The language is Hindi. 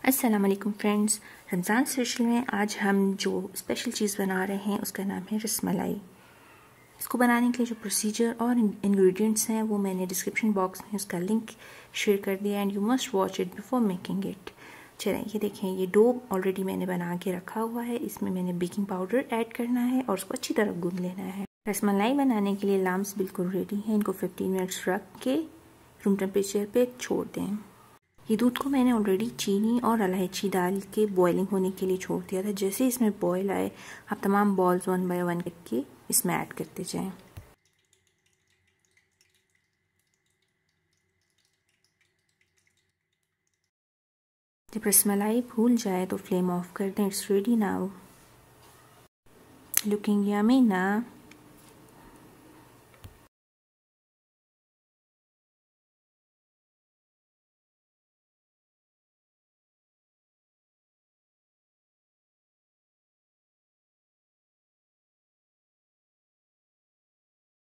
अस्सलाम वालेकुम फ्रेंड्स, रमज़ान स्पेशल में आज हम जो स्पेशल चीज़ बना रहे हैं उसका नाम है रसमलाई। इसको बनाने के लिए जो प्रोसीजर और इंग्रेडिएंट्स हैं वो मैंने डिस्क्रिप्शन बॉक्स में उसका लिंक शेयर कर दिया and you must watch it before making it. चलें, ये देखें, ये डो ऑलरेडी मैंने बना के रखा हुआ है। इसमें मैंने बेकिंग पाउडर ऐड करना है और उसको अच्छी तरह गूंद लेना है। रसमलाई बनाने के लिए लम्स बिल्कुल रेडी हैं। इनको 15 मिनट्स रख के रूम टेम्परेचर पे छोड़ दें। ये दूध को मैंने ऑलरेडी चीनी और इलायची डाल के बॉइलिंग होने के लिए छोड़ दिया था। जैसे ही इसमें बॉयल आए आप तमाम बॉल्स 1 बाय 1 करके इसमें ऐड करते जाएं। जब रसमलाई भूल जाए तो फ्लेम ऑफ कर दें। It's ready now, looking yummy ना।